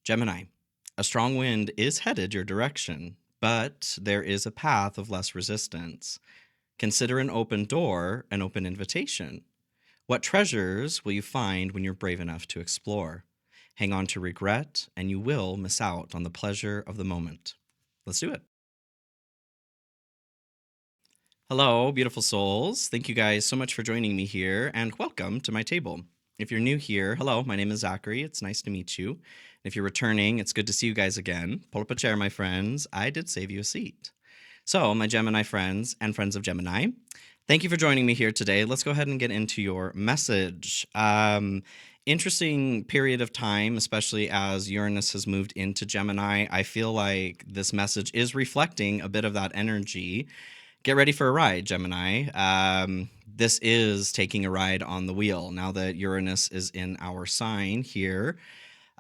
Gemini, a strong wind is headed your direction, but there is a path of less resistance. Consider an open door an open invitation. What treasures will you find when you're brave enough to explore? Hang on to regret, and you will miss out on the pleasure of the moment. Let's do it. Hello, beautiful souls. Thank you guys so much for joining me here, and welcome to my table. If you're new here, hello, my name is Zachary. It's nice to meet you. If you're returning, it's good to see you guys again. Pull up a chair, my friends. I did save you a seat. So, my Gemini friends and friends of Gemini, thank you for joining me here today. Let's go ahead and get into your message. Interesting period of time, especially as Uranus has moved into Gemini. I feel like this message is reflecting a bit of that energy. Get ready for a ride, Gemini. This is taking a ride on the wheel. Now that Uranus is in our sign here,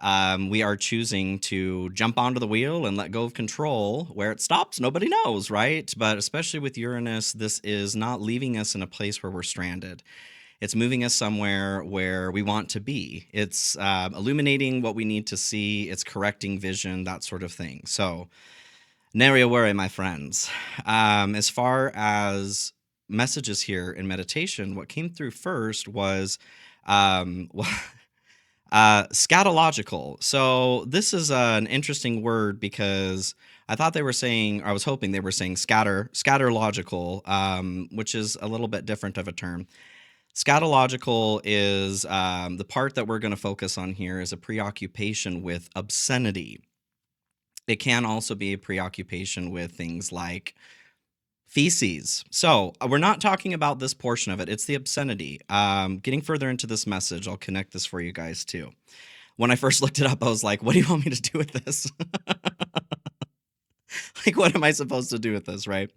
we are choosing to jump onto the wheel and let go of control. Where it stops, nobody knows, right? But especially with Uranus, this is not leaving us in a place where we're stranded. It's moving us somewhere where we want to be. It's illuminating what we need to see. It's correcting vision, that sort of thing. So, nary a worry, my friends. As far as messages here in meditation, what came through first was scatological. So this is an interesting word because I thought they were saying, I was hoping they were saying scatterlogical, which is a little bit different of a term. Scatological is the part that we're going to focus on here is a preoccupation with obscenity. It can also be a preoccupation with things like feces. So we're not talking about this portion of it. It's the obscenity. Getting further into this message, I'll connect this for you guys too. When I first looked it up, I was like, what do you want me to do with this? Like, what am I supposed to do with this, right?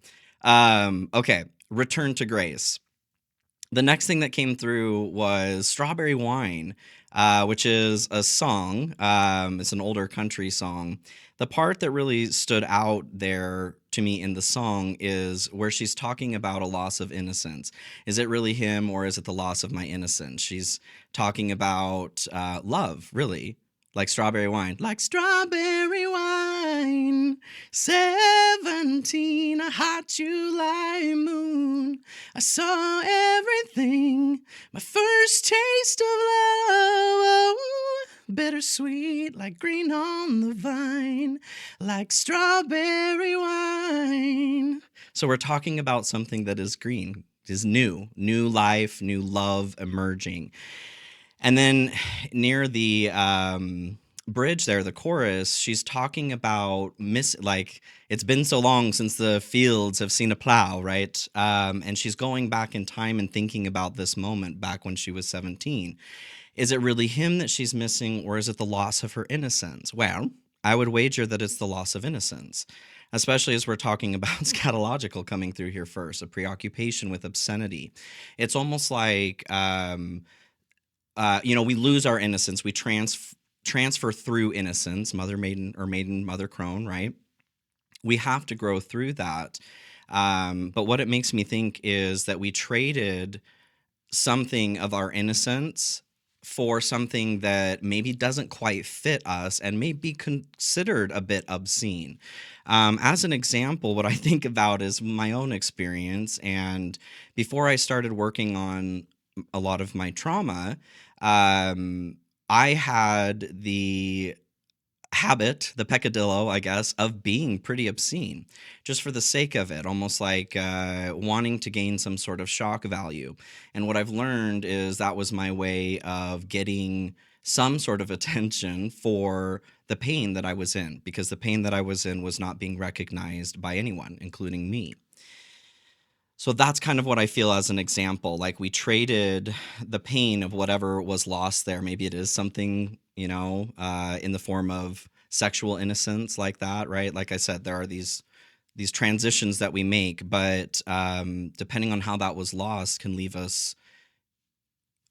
Okay, return to grace. The next thing that came through was Strawberry Wine, which is a song. It's an older country song. The part that really stood out there to me in the song is where she's talking about a loss of innocence. Is it really him or is it the loss of my innocence? She's talking about love, really. Like strawberry wine. Like strawberry wine, 17, a hot July moon. I saw everything, my first taste of love. Oh, bittersweet, like green on the vine, like strawberry wine. So we're talking about something that is green, is new life, new love emerging. And then near the bridge there, the chorus, she's talking about like it's been so long since the fields have seen a plow, right? And she's going back in time and thinking about this moment back when she was 17. Is it really him that she's missing, or is it the loss of her innocence? Well, I would wager that it's the loss of innocence, especially as we're talking about scatological coming through here first, a preoccupation with obscenity. It's almost like we lose our innocence. We transfer through innocence, mother maiden or maiden mother crone, right? We have to grow through that. But what it makes me think is that we traded something of our innocence for something that maybe doesn't quite fit us and may be considered a bit obscene. As an example, what I think about is my own experience. And before I started working on a lot of my trauma, I had the habit, the peccadillo, I guess, of being pretty obscene just for the sake of it, almost like wanting to gain some sort of shock value. And what I've learned is that was my way of getting some sort of attention for the pain that I was in, because the pain that I was in was not being recognized by anyone, including me. So that's kind of what I feel as an example. Like we traded the pain of whatever was lost there. Maybe it is something, in the form of sexual innocence like that, right? Like I said, there are these transitions that we make, but depending on how that was lost can leave us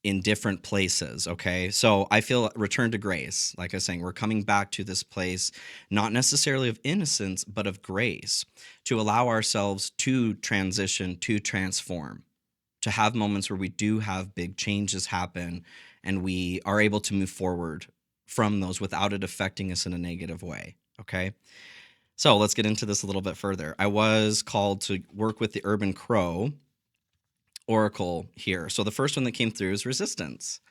in different places. Okay. So I feel return to grace. Like I was saying, we're coming back to this place, not necessarily of innocence, but of grace, to allow ourselves to transition, to transform, to have moments where we do have big changes happen and we are able to move forward from those without it affecting us in a negative way. Okay. So let's get into this a little bit further. I was called to work with the Urban Crow Oracle here. So the first one that came through is resistance.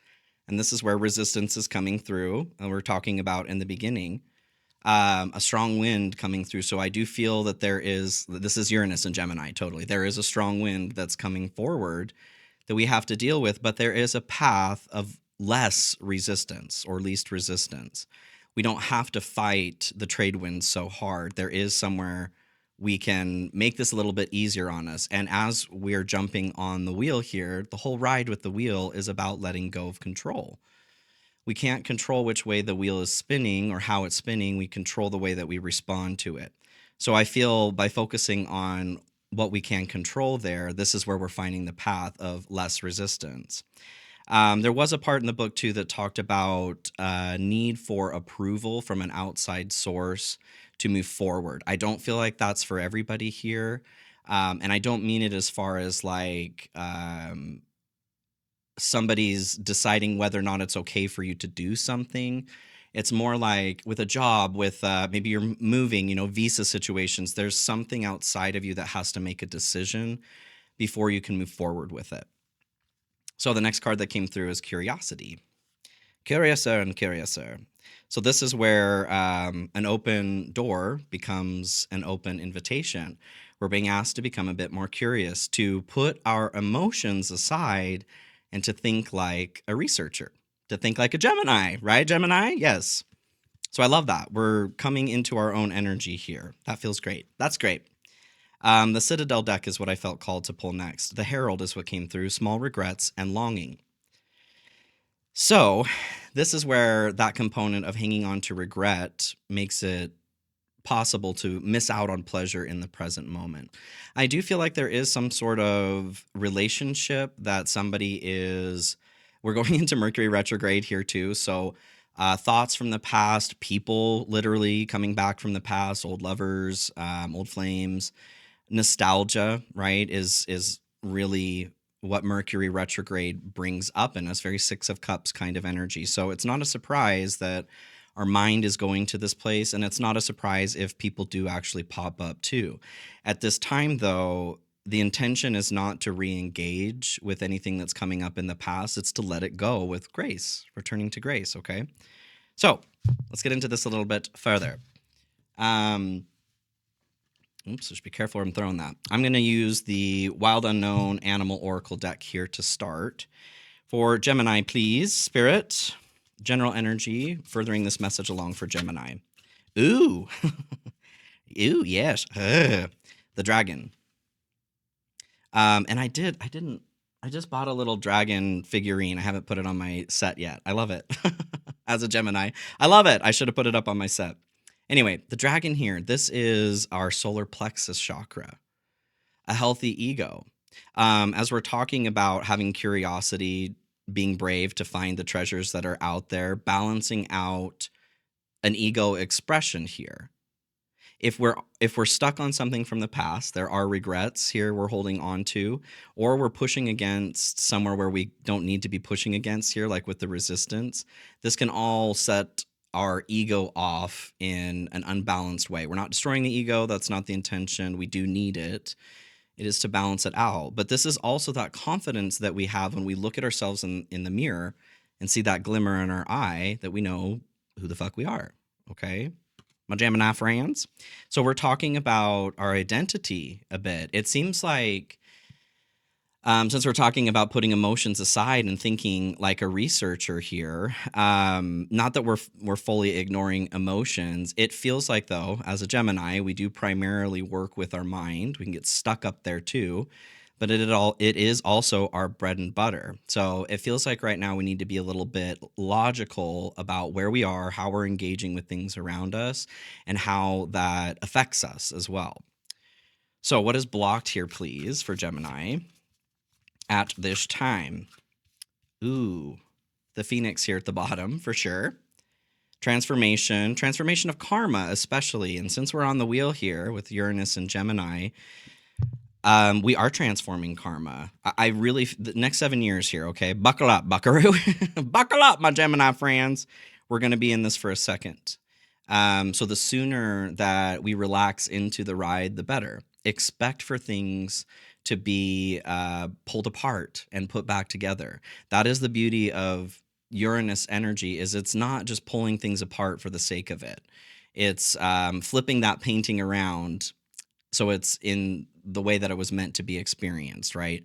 And this is where resistance is coming through. And we're talking about in the beginning, a strong wind coming through. So I do feel that this is Uranus and Gemini, totally. There is a strong wind that's coming forward that we have to deal with, but there is a path of less resistance or least resistance. We don't have to fight the trade winds so hard. There is somewhere we can make this a little bit easier on us. And as we're jumping on the wheel here, the whole ride with the wheel is about letting go of control. We can't control which way the wheel is spinning or how it's spinning. We control the way that we respond to it. So I feel by focusing on what we can control there, this is where we're finding the path of less resistance. There was a part in the book, too, that talked about need for approval from an outside source to move forward. I don't feel like that's for everybody here. And I don't mean it as far as like somebody's deciding whether or not it's okay for you to do something. It's more like with a job, with maybe you're moving, visa situations, there's something outside of you that has to make a decision before you can move forward with it. So the next card that came through is curiosity. Curiouser and curiouser. So this is where an open door becomes an open invitation. We're being asked to become a bit more curious, to put our emotions aside and to think like a researcher, to think like a Gemini, right, Gemini? Yes. So I love that. We're coming into our own energy here. That feels great. That's great. The Citadel deck is what I felt called to pull next. The Herald is what came through, small regrets and longing. So this is where that component of hanging on to regret makes it possible to miss out on pleasure in the present moment. I do feel like there is some sort of relationship that we're going into Mercury retrograde here too. So thoughts from the past, people literally coming back from the past, old lovers, old flames, nostalgia, right, is really what Mercury retrograde brings up in us, very Six of Cups kind of energy. So it's not a surprise that our mind is going to this place, and it's not a surprise if people do actually pop up too. At this time, though, the intention is not to re-engage with anything that's coming up in the past. It's to let it go with grace, returning to grace, okay? So let's get into this a little bit further. Just be careful where I'm throwing that. I'm going to use the Wild Unknown Animal Oracle deck here to start. For Gemini, please, Spirit, general energy, furthering this message along for Gemini. Ooh. Ooh, yes. The dragon. And I just bought a little dragon figurine. I haven't put it on my set yet. I love it. As a Gemini. I love it. I should have put it up on my set. Anyway, the dragon here, this is our solar plexus chakra, a healthy ego. As we're talking about having curiosity, being brave to find the treasures that are out there, balancing out an ego expression here. If we're stuck on something from the past, there are regrets here we're holding on to, or we're pushing against somewhere where we don't need to be pushing against here, like with the resistance. This can all set our ego off in an unbalanced way. We're not destroying the ego. That's not the intention. We do need it. It is to balance it out. But this is also that confidence that we have when we look at ourselves in the mirror and see that glimmer in our eye that we know who the fuck we are. Okay? My Gemini friends. So we're talking about our identity a bit. It seems like since we're talking about putting emotions aside and thinking like a researcher here, not that we're fully ignoring emotions. It feels like, though, as a Gemini, we do primarily work with our mind. We can get stuck up there too, but it is also our bread and butter. So it feels like right now we need to be a little bit logical about where we are, how we're engaging with things around us, and how that affects us as well. So what is blocked here, please, for Gemini at this time? Ooh, the Phoenix here at the bottom for sure. Transformation of karma, especially. And since we're on the wheel here with Uranus and Gemini, we are transforming karma. I really, the next 7 years here, okay? Buckle up, buckaroo. Buckle up, my Gemini friends. we're going to be in this for a second. So the sooner that we relax into the ride, the better. Expect for things to be pulled apart and put back together. That is the beauty of Uranus energy, is it's not just pulling things apart for the sake of it. It's flipping that painting around so it's in the way that it was meant to be experienced, right?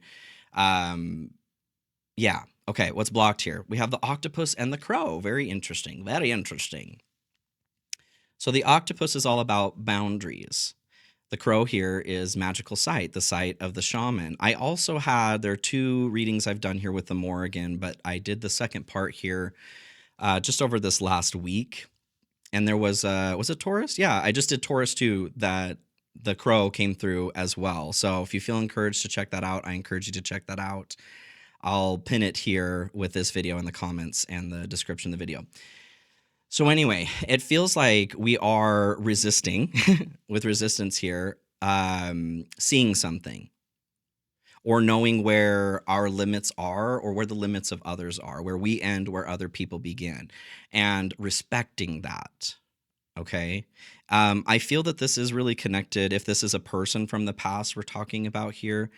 Yeah. Okay, what's blocked here? We have the octopus and the crow. Very interesting. Very interesting. So the octopus is all about boundaries. The crow here is magical sight, the sight of the shaman. I also had, there are 2 readings I've done here with the Morrigan, but I did the second part here just over this last week. And there was it Taurus? Yeah, I just did Taurus too, that the crow came through as well. So if you feel encouraged to check that out, I encourage you to check that out. I'll pin it here with this video in the comments and the description of the video. So anyway, it feels like we are resisting with resistance here, seeing something or knowing where our limits are or where the limits of others are, where we end, where other people begin, and respecting that. Okay. I feel that this is really connected. If this is a person from the past we're talking about here,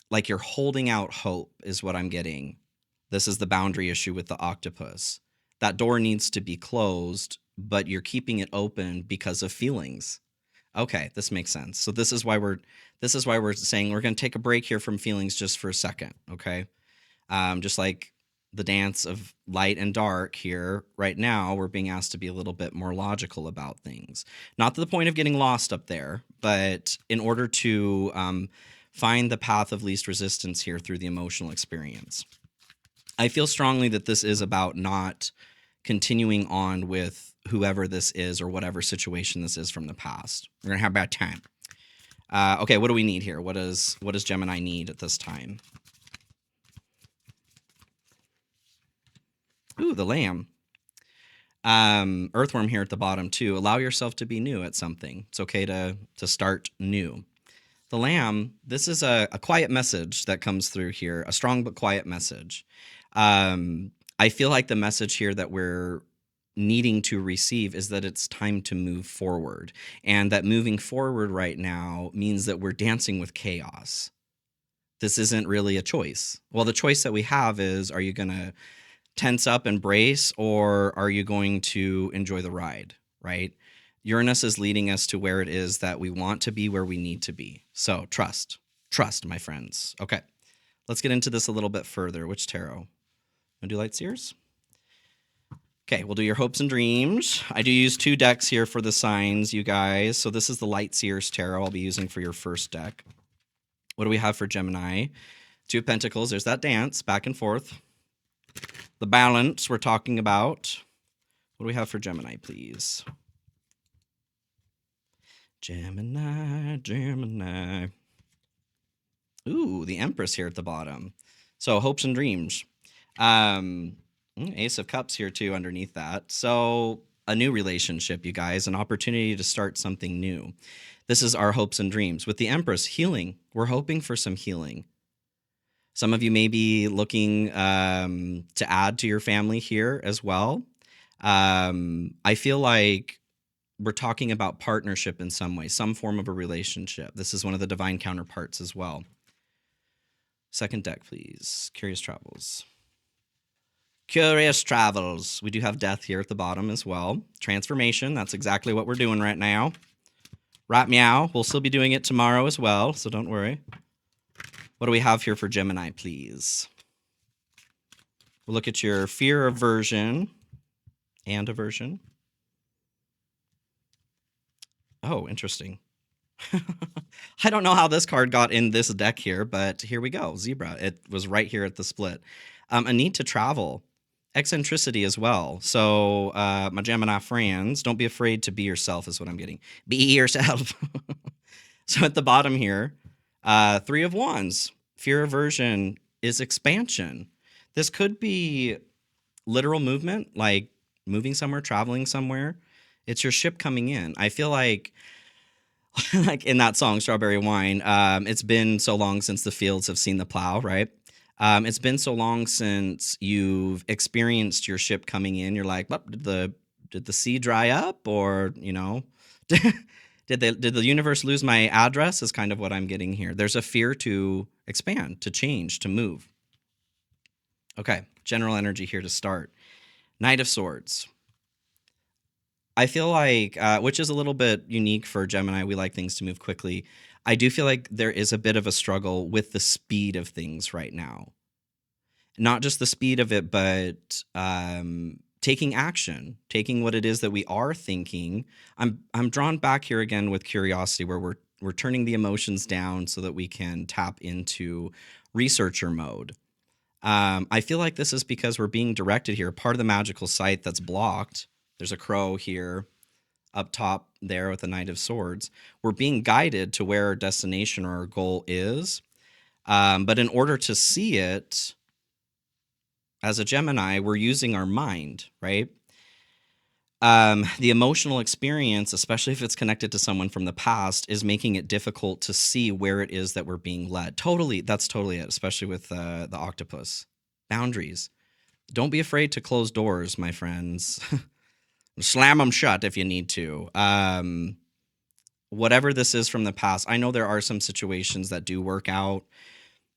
like you're holding out hope is what I'm getting. This is the boundary issue with the octopus. That door needs to be closed, but you're keeping it open because of feelings. Okay, this makes sense. So this is why we're saying we're going to take a break here from feelings just for a second, okay? Just like the dance of light and dark here right now, we're being asked to be a little bit more logical about things. Not to the point of getting lost up there, but in order to find the path of least resistance here through the emotional experience. I feel strongly that this is about not continuing on with whoever this is or whatever situation this is from the past. We're going to have a bad time. Okay, what do we need here? What does Gemini need at this time? Ooh, the lamb. Earthworm here at the bottom too. Allow yourself to be new at something. It's okay to start new. The lamb, this is a quiet message that comes through here, a strong but quiet message. I feel like the message here that we're needing to receive is that it's time to move forward, and that moving forward right now means that we're dancing with chaos. This isn't really a choice. Well, the choice that we have is, are you going to tense up and brace, or are you going to enjoy the ride, right? Uranus is leading us to where it is that we want to be, where we need to be. So trust, my friends. Okay, let's get into this a little bit further. Which tarot? Want to do Light Seers? Okay, we'll do your hopes and dreams. I do use 2 decks here for the signs, you guys. So this is the Light Seers tarot I'll be using for your first deck. What do we have for Gemini? 2 of Pentacles. There's that dance back and forth. The balance we're talking about. What do we have for Gemini, please? Gemini. Ooh, the Empress here at the bottom. So hopes and dreams. Ace of Cups here too underneath that. So a new relationship, you guys, an opportunity to start something new. This is our hopes and dreams. With the Empress, healing. We're hoping for some healing. Some of you may be looking to add to your family here as well. I feel like we're talking about partnership in some way, some form of a relationship. This is one of the divine counterparts as well. Second deck, please. Curious Travels. Curious Travels. We do have death here at the bottom as well. Transformation. That's exactly what we're doing right now. Rat meow. We'll still be doing it tomorrow as well, so don't worry. What do we have here for Gemini, please? We'll look at your fear, aversion, and aversion. Oh, interesting. I don't know how this card got in this deck here, but here we go. Zebra. It was right here at the split. A need to travel. Eccentricity as well. So my Gemini friends, don't be afraid to be yourself is what I'm getting. Be yourself. So at the bottom here, 3 of Wands. Fear, aversion is expansion. This could be literal movement, like moving somewhere, traveling somewhere. It's your ship coming in. I feel like in that song, Strawberry Wine, it's been so long since the fields have seen the plow, right? It's been so long since you've experienced your ship coming in. You're like, "Well, did the sea dry up, or did the universe lose my address?" Is kind of what I'm getting here. There's a fear to expand, to change, to move. Okay, general energy here to start. Knight of Swords. I feel like, which is a little bit unique for Gemini, we like things to move quickly. I do feel like there is a bit of a struggle with the speed of things right now. Not just the speed of it, but taking action, taking what it is that we are thinking. I'm drawn back here again with curiosity, where we're turning the emotions down so that we can tap into researcher mode. I feel like this is because we're being directed here. Part of the magical site that's blocked. There's a crow here up top there with the Knight of Swords. We're being guided to where our destination or our goal is. But in order to see it, as a Gemini, we're using our mind, right? The emotional experience, especially if it's connected to someone from the past, is making it difficult to see where it is that we're being led. Totally, that's totally it, especially with the octopus. Boundaries. Don't be afraid to close doors, my friends. Slam them shut if you need to. Whatever this is from the past, I know there are some situations that do work out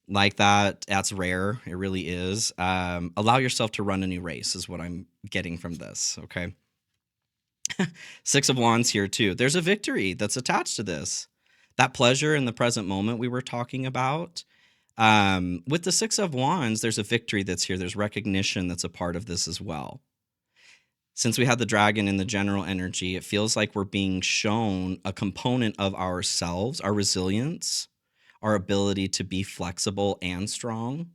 like that. That's rare. It really is. Allow yourself to run a new race is what I'm getting from this, okay? Six of Wands here too. There's a victory that's attached to this. That pleasure in the present moment we were talking about. With the Six of Wands, there's a victory that's here. There's recognition that's a part of this as well. Since we had the dragon in the general energy, it feels like we're being shown a component of ourselves, our resilience, our ability to be flexible and strong.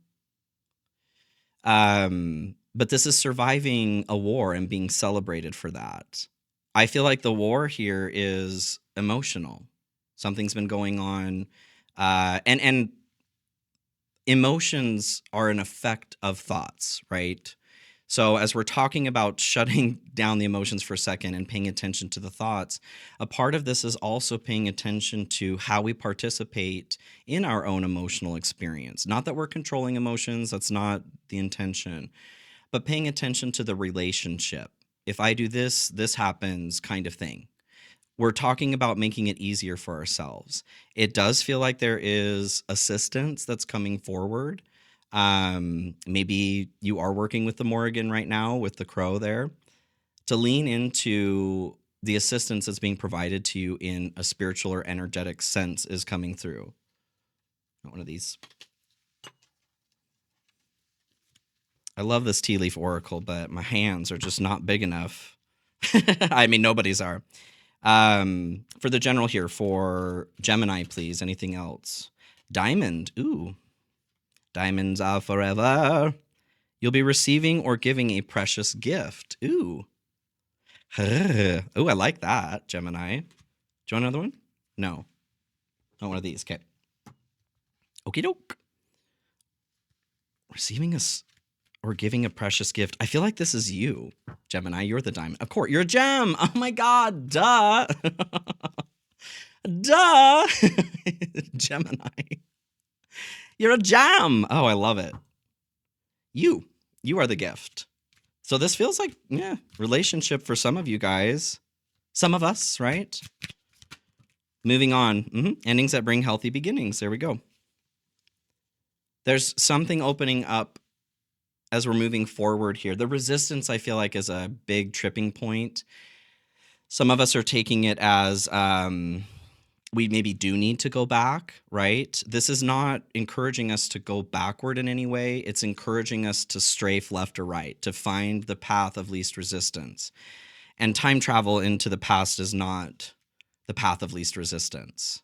But this is surviving a war and being celebrated for that. I feel like the war here is emotional. Something's been going on, and emotions are an effect of thoughts, right? So as we're talking about shutting down the emotions for a second and paying attention to the thoughts, a part of this is also paying attention to how we participate in our own emotional experience. Not that we're controlling emotions, that's not the intention, but paying attention to the relationship. If I do this, this happens kind of thing. We're talking about making it easier for ourselves. It does feel like there is assistance that's coming forward. Maybe you are working with the Morrigan right now with the crow there, to lean into the assistance that's being provided to you in a spiritual or energetic sense is coming through. Not one of these. I love this tea leaf oracle, but my hands are just not big enough. I mean, nobody's are. For the general here, for Gemini, please. Anything else? Diamond. Ooh. Diamonds are forever. You'll be receiving or giving a precious gift. Ooh. Ooh, I like that, Gemini. Do you want another one? No. Not one of these. Okay. Okie doke. Receiving or giving a precious gift. I feel like this is you, Gemini. You're the diamond. Of course, you're a gem. Oh my God. Duh. Duh. Gemini. You're a gem. Oh, I love it. You are the gift. So this feels like, yeah, relationship for some of you guys. Some of us, right? Moving on. Endings that bring healthy beginnings. There we go. There's something opening up as we're moving forward here. The resistance, I feel like, is a big tripping point. Some of us are taking it as we maybe do need to go back, right? This is not encouraging us to go backward in any way. It's encouraging us to strafe left or right, to find the path of least resistance. And time travel into the past is not the path of least resistance.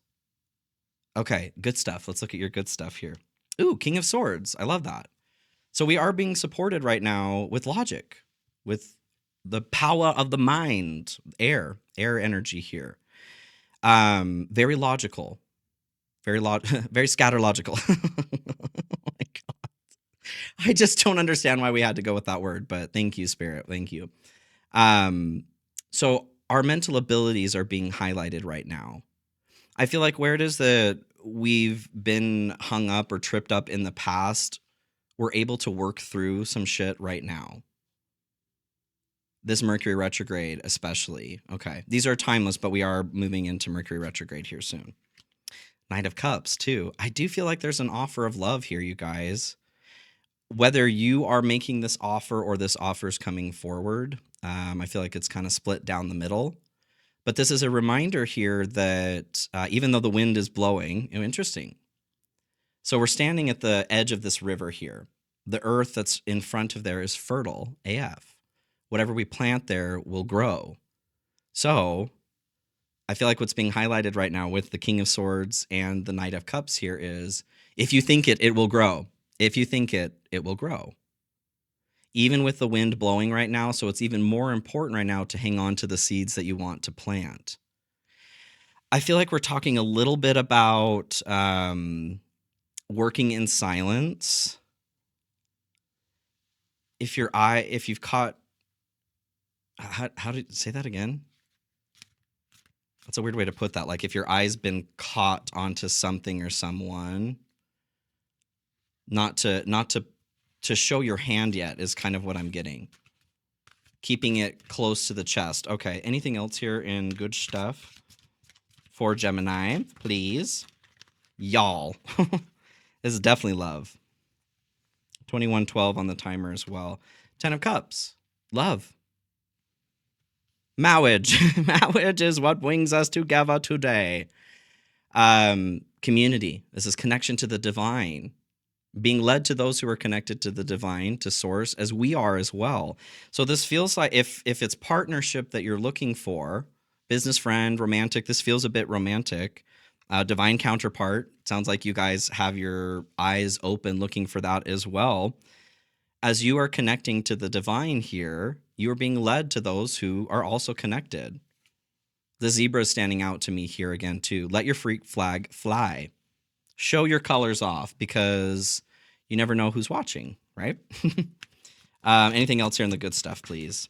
Okay, good stuff. Let's look at your good stuff here. Ooh, King of Swords. I love that. So we are being supported right now with logic, with the power of the mind, air energy here. Very logical, very scatterlogical. Oh my God. I just don't understand why we had to go with that word, but thank you, Spirit. Thank you. So our mental abilities are being highlighted right now. I feel like where it is that we've been hung up or tripped up in the past, we're able to work through some shit right now. This Mercury retrograde especially. Okay. These are timeless, but we are moving into Mercury retrograde here soon. Knight of Cups too. I do feel like there's an offer of love here, you guys. Whether you are making this offer or this offer is coming forward, I feel like it's kind of split down the middle. But this is a reminder here that even though the wind is blowing, interesting. So we're standing at the edge of this river here. The earth that's in front of there is fertile AF. Whatever we plant there will grow. So I feel like what's being highlighted right now with the King of Swords and the Knight of Cups here is, if you think it, it will grow. If you think it, it will grow. Even with the wind blowing right now, so it's even more important right now to hang on to the seeds that you want to plant. I feel like we're talking a little bit about working in silence. If you've caught, how did say that again? That's a weird way to put that. Like if your eye's been caught onto something or someone, not to show your hand yet is kind of what I'm getting. Keeping it close to the chest. Okay. Anything else here in good stuff for Gemini, please? Y'all. This is definitely love. 2112 on the timer as well. 10 of Cups. Love. Marriage. Marriage is what brings us together today. Community. This is connection to the divine. Being led to those who are connected to the divine, to source, as we are as well. So this feels like if it's partnership that you're looking for, business friend, romantic, this feels a bit romantic. Divine counterpart. Sounds like you guys have your eyes open looking for that as well. As you are connecting to the divine here, you are being led to those who are also connected. The zebra is standing out to me here again too. Let your freak flag fly. Show your colors off because you never know who's watching, right? Anything else here in the good stuff, please?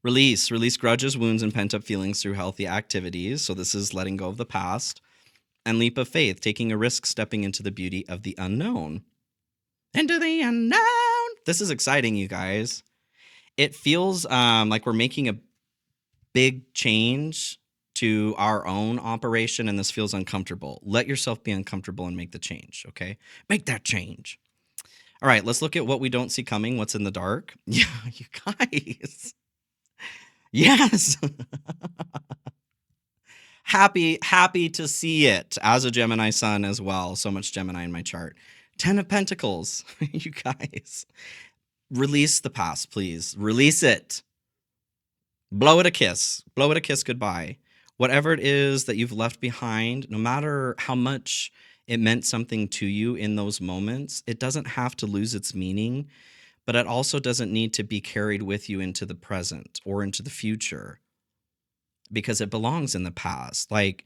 Release grudges, wounds, and pent-up feelings through healthy activities. So this is letting go of the past. And leap of faith, taking a risk, stepping into the beauty of the unknown. Into the unknown. This is exciting, you guys. It feels like we're making a big change to our own operation, and this feels uncomfortable. Let yourself be uncomfortable and make the change, okay? Make that change. All right, let's look at what we don't see coming, what's in the dark. Yeah, you guys. Yes. Happy to see it as a Gemini Sun as well. So much Gemini in my chart. 10 of Pentacles. You guys. Release the past, please. Release it. Blow it a kiss. Blow it a kiss goodbye. Whatever it is that you've left behind, no matter how much it meant something to you in those moments, it doesn't have to lose its meaning, but it also doesn't need to be carried with you into the present or into the future because it belongs in the past. Like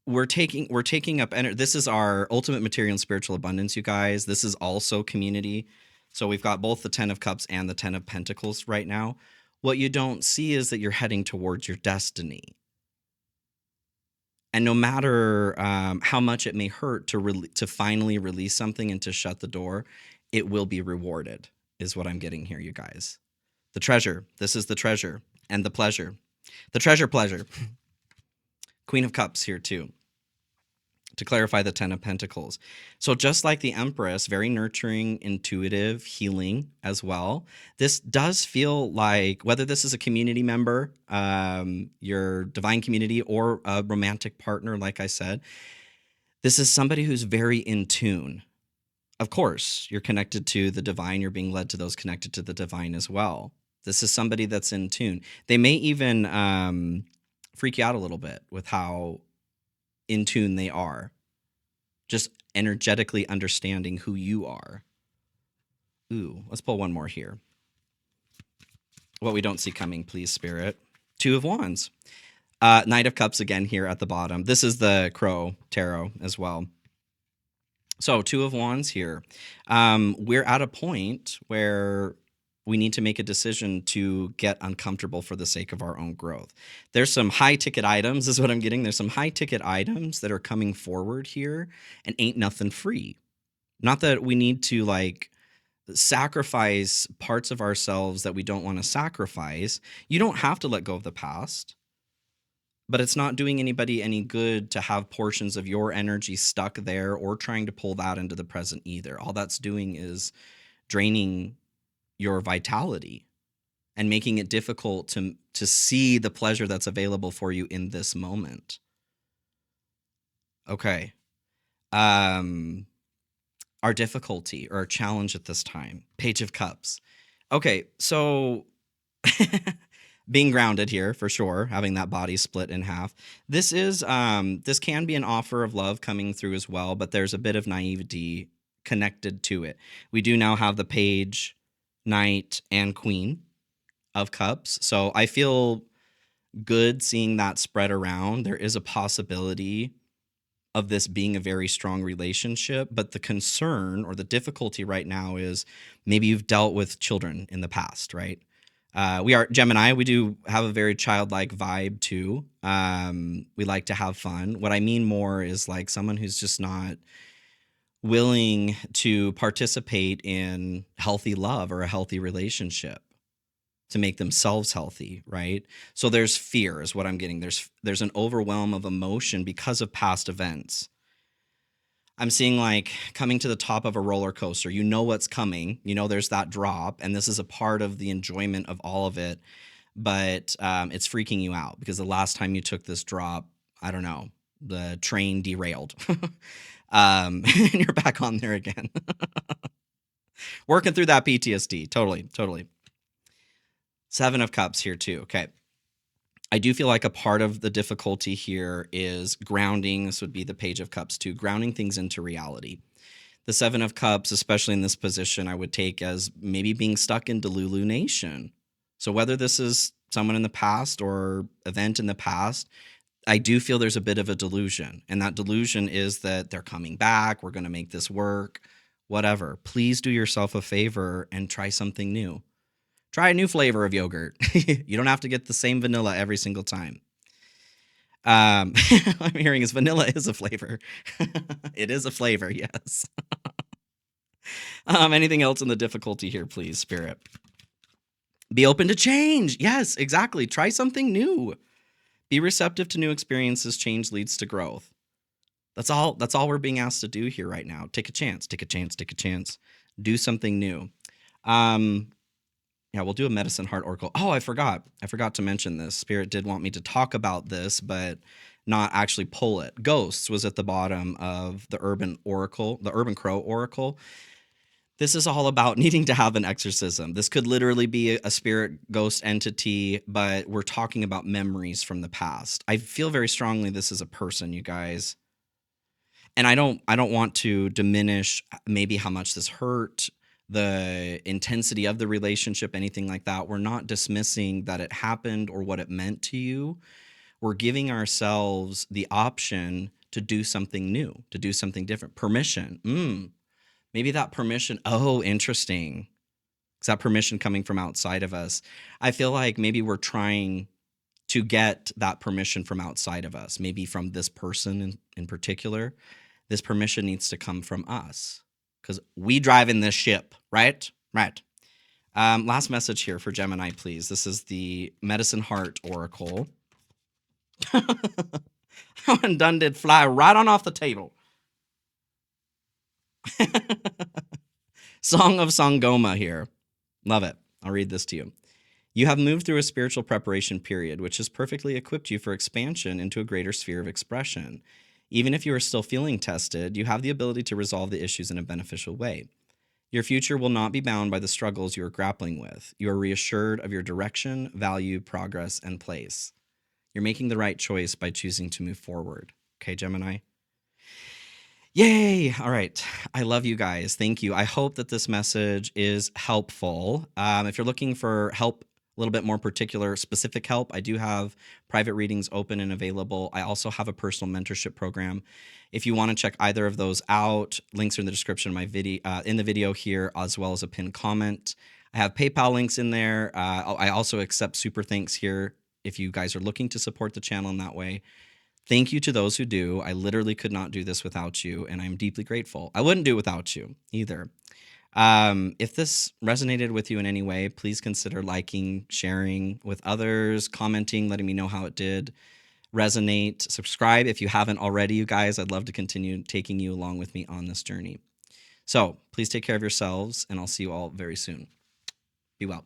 we're taking up energy. This is our ultimate material and spiritual abundance, you guys. This is also community. So we've got both the 10 of Cups and the 10 of Pentacles right now. What you don't see is that you're heading towards your destiny. And no matter how much it may hurt to finally release something and to shut the door, it will be rewarded, is what I'm getting here, you guys. The treasure. This is the treasure and the pleasure. The treasure pleasure. Queen of Cups here too. To clarify the 10 of Pentacles. So just like the Empress, very nurturing, intuitive, healing as well. This does feel like, whether this is a community member, your divine community, or a romantic partner, like I said, this is somebody who's very in tune. Of course, you're connected to the divine. You're being led to those connected to the divine as well. This is somebody that's in tune. They may even freak you out a little bit with how in tune they are, just energetically understanding who you are. Ooh, let's pull one more here. What we don't see coming, please, Spirit. 2 of Wands. Knight of Cups again here at the bottom. This is the Crow Tarot as well. So 2 of Wands here. We're at a point where we need to make a decision to get uncomfortable for the sake of our own growth. There's some high ticket items, is what I'm getting. There's some high ticket items that are coming forward here and ain't nothing free. Not that we need to like sacrifice parts of ourselves that we don't want to sacrifice. You don't have to let go of the past, but it's not doing anybody any good to have portions of your energy stuck there or trying to pull that into the present either. All that's doing is draining your vitality and making it difficult to see the pleasure that's available for you in this moment. Okay. Um our difficulty or our challenge at this time. Page of Cups. Okay, so being grounded here for sure, having that body split in half. This can be an offer of love coming through as well, but there's a bit of naivety connected to it. We do now have the Page, Knight, and Queen of Cups. So I feel good seeing that spread around. There is a possibility of this being a very strong relationship, but the concern or the difficulty right now is maybe you've dealt with children in the past, right? We are Gemini. We do have a very childlike vibe too. We like to have fun. What I mean more is like someone who's just not willing to participate in healthy love or a healthy relationship to make themselves healthy, right? So there's fear is what I'm getting. There's an overwhelm of emotion because of past events. I'm seeing like coming to the top of a roller coaster. You know what's coming. You know there's that drop, and this is a part of the enjoyment of all of it. But it's freaking you out because the last time you took this drop, I don't know, the train derailed, and you're back on there again, working through that PTSD. Totally. Seven of Cups here too. Okay. I do feel like a part of the difficulty here is grounding. This would be the Page of Cups too, grounding things into reality. The Seven of Cups, especially in this position, I would take as maybe being stuck in Delulu Nation. So whether this is someone in the past or event in the past, I do feel there's a bit of a delusion. And that delusion is that they're coming back. We're going to make this work, whatever. Please do yourself a favor and try something new. Try a new flavor of yogurt. You don't have to get the same vanilla every single time. I'm hearing is vanilla is a flavor. It is a flavor, yes. Anything else in the difficulty here, please, Spirit? Be open to change. Yes, exactly. Try something new. Be receptive to new experiences. Change leads to growth. That's all we're being asked to do here right now. Take a chance. Do something new. Yeah, we'll do a Medicine Heart Oracle. Oh, I forgot to mention this. Spirit did want me to talk about this, but not actually pull it. Ghosts was at the bottom of the Urban Oracle, the Urban Crow Oracle. This is all about needing to have an exorcism. This could literally be a spirit ghost entity, but we're talking about memories from the past. I feel very strongly this is a person, you guys. And I don't want to diminish maybe how much this hurt, the intensity of the relationship, anything like that. We're not dismissing that it happened or what it meant to you. We're giving ourselves the option to do something new, to do something different. Permission. Maybe that permission. Oh, interesting. Is that permission coming from outside of us? I feel like maybe we're trying to get that permission from outside of us, maybe from this person in particular. This permission needs to come from us, because we drive in this ship, right? Right. Last message here for Gemini, please. This is the Medicine Heart Oracle. And done did fly right on off the table. Song of Sangoma here. Love it. I'll read this to you. You have moved through a spiritual preparation period, which has perfectly equipped you for expansion into a greater sphere of expression. Even if you are still feeling tested, you have the ability to resolve the issues in a beneficial way. Your future will not be bound by the struggles you are grappling with. You are reassured of your direction, value, progress, and place. You're making the right choice by choosing to move forward. Okay, Gemini? Yay! All right. I love you guys. Thank you. I hope that this message is helpful. If you're looking for help, a little bit more particular, specific help, I do have private readings open and available. I also have a personal mentorship program. If you want to check either of those out, links are in the description of my video, in the video here, as well as a pinned comment. I have PayPal links in there. I also accept super thanks here if you guys are looking to support the channel in that way. Thank you to those who do. I literally could not do this without you, and I'm deeply grateful. I wouldn't do it without you either. If this resonated with you in any way, please consider liking, sharing with others, commenting, letting me know how it did resonate. Subscribe if you haven't already, you guys. I'd love to continue taking you along with me on this journey. So please take care of yourselves, and I'll see you all very soon. Be well.